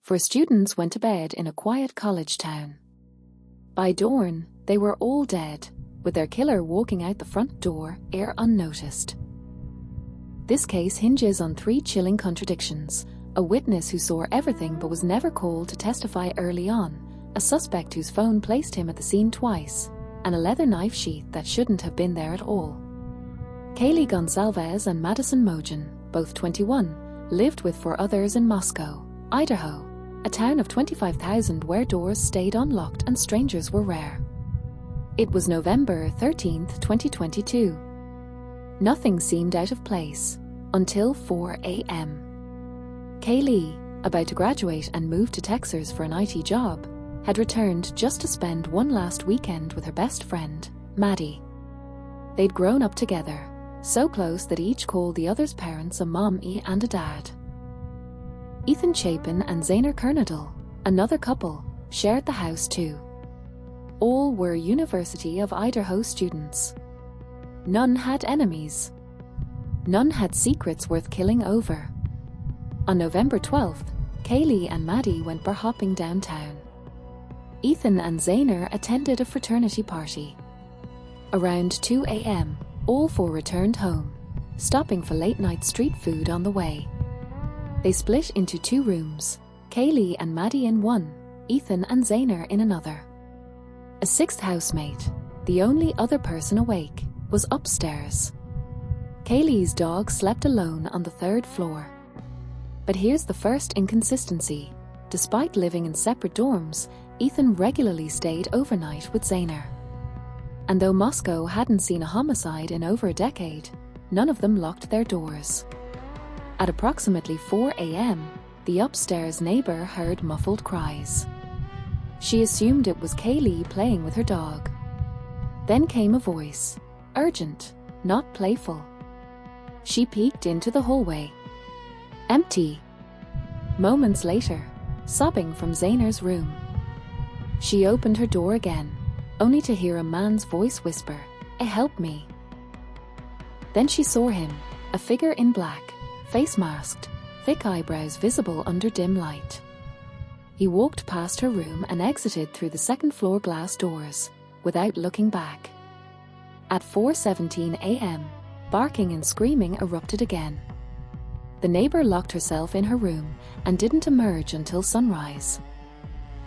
for students went to bed in a quiet college town. By dawn, they were all dead, with their killer walking out the front door, ere unnoticed. This case hinges on 3 chilling contradictions: a witness who saw everything but was never called to testify early on, a suspect whose phone placed him at the scene twice, and a leather knife sheath that shouldn't have been there at all. Kaylee Gonsalves and Madison Mojan, both 21, lived with 4 others in Moscow, Idaho, a town of 25,000 where doors stayed unlocked and strangers were rare. It was November 13, 2022. Nothing seemed out of place until 4 a.m. Kaylee, about to graduate and move to Texas for an IT job, had returned just to spend one last weekend with her best friend, Maddie. They'd grown up together, so close that each called the other's parents a mommy and a dad. Ethan Chapin and Zainer Kernadal, another couple, shared the house too. All were University of Idaho students. None had enemies. None had secrets worth killing over. On November 12th, Kaylee and Maddie went bar hopping downtown. Ethan and Zainer attended a fraternity party. Around 2 a.m., all 4 returned home, stopping for late-night street food on the way. They split into 2 rooms, Kaylee and Maddie in one, Ethan and Zainer in another. A 6th housemate, the only other person awake, was upstairs. Kaylee's dog slept alone on the 3rd floor. But here's the first inconsistency. Despite living in separate dorms, Ethan regularly stayed overnight with Zainer. And though Moscow hadn't seen a homicide in over a decade, none of them locked their doors. At approximately 4 a.m., the upstairs neighbor heard muffled cries. She assumed it was Kaylee playing with her dog. Then came a voice, urgent, not playful. She peeked into the hallway. Empty. Moments later, sobbing from Zainer's room. She opened her door again, only to hear a man's voice whisper, "Help me." Then she saw him, a figure in black, face masked, thick eyebrows visible under dim light. He walked past her room and exited through the 2nd floor glass doors, without looking back. At 4:17 a.m., barking and screaming erupted again. The neighbor locked herself in her room and didn't emerge until sunrise.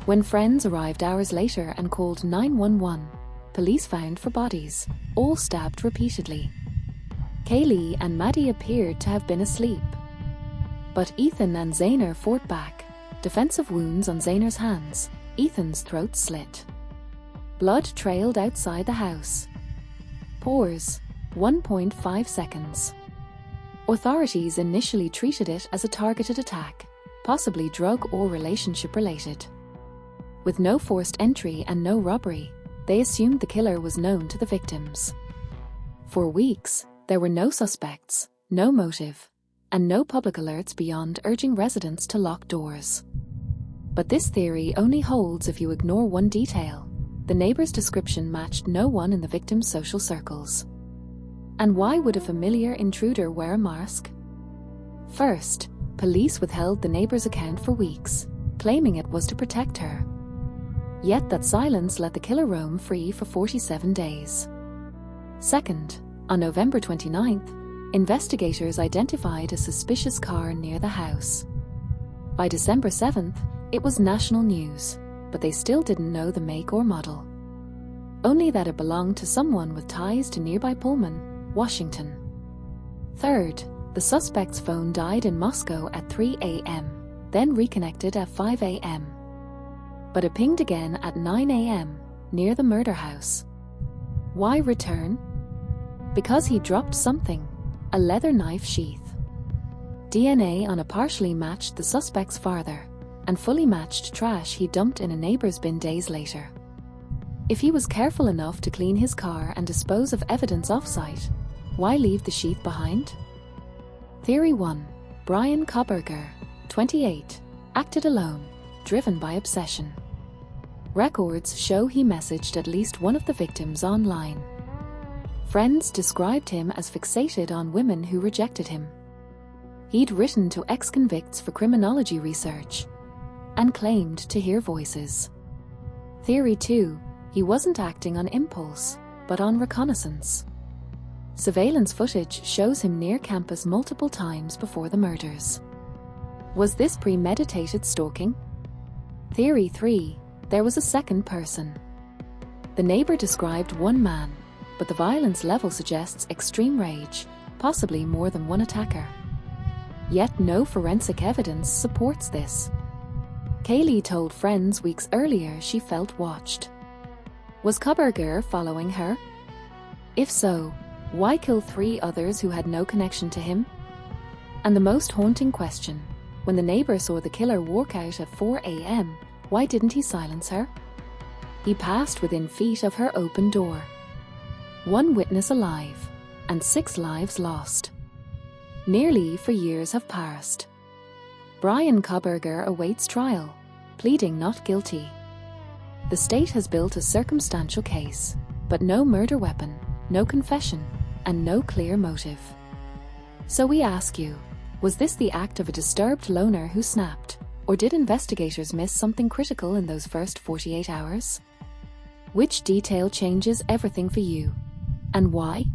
When friends arrived hours later and called 911, police found 4 bodies, all stabbed repeatedly. Kaylee and Maddie appeared to have been asleep. But Ethan and Zainer fought back, defensive wounds on Zainer's hands, Ethan's throat slit. Blood trailed outside the house. Pause, 1.5 seconds. Authorities initially treated it as a targeted attack, possibly drug or relationship related. With no forced entry and no robbery, they assumed the killer was known to the victims. For weeks, there were no suspects, no motive, and no public alerts beyond urging residents to lock doors. But this theory only holds if you ignore one detail: the neighbor's description matched no one in the victim's social circles. And why would a familiar intruder wear a mask? First, police withheld the neighbor's account for weeks, claiming it was to protect her. Yet that silence let the killer roam free for 47 days. Second, on November 29th, investigators identified a suspicious car near the house. By December 7th, it was national news, but they still didn't know the make or model. Only that it belonged to someone with ties to nearby Pullman, Washington. Third, the suspect's phone died in Moscow at 3 a.m., then reconnected at 5 a.m. But it pinged again at 9 a.m., near the murder house. Why return? Because he dropped something, a leather knife sheath. DNA on it partially matched the suspect's father, and fully matched trash he dumped in a neighbor's bin days later. If he was careful enough to clean his car and dispose of evidence off-site, why leave the sheath behind? Theory 1. Bryan Kohberger, 28, acted alone, driven by obsession. Records show he messaged at least one of the victims online. Friends described him as fixated on women who rejected him. He'd written to ex-convicts for criminology research. and claimed to hear voices. Theory 2. He wasn't acting on impulse, but on reconnaissance. Surveillance footage shows him near campus multiple times before the murders. Was this premeditated stalking? Theory 3. There was a second person. The neighbor described one man, but the violence level suggests extreme rage, possibly more than one attacker. Yet no forensic evidence supports this. Kaylee told friends weeks earlier she felt watched. Was Kohberger following her? If so, why kill 3 others who had no connection to him? And the most haunting question, when the neighbor saw the killer walk out at 4 a.m., why didn't he silence her? He passed within feet of her open door. 1 witness alive, and 6 lives lost. Nearly 4 years have passed. Bryan Kohberger awaits trial, pleading not guilty. The state has built a circumstantial case, but no murder weapon, no confession, and no clear motive. So we ask you, was this the act of a disturbed loner who snapped, or did investigators miss something critical in those first 48 hours? Which detail changes everything for you? And why?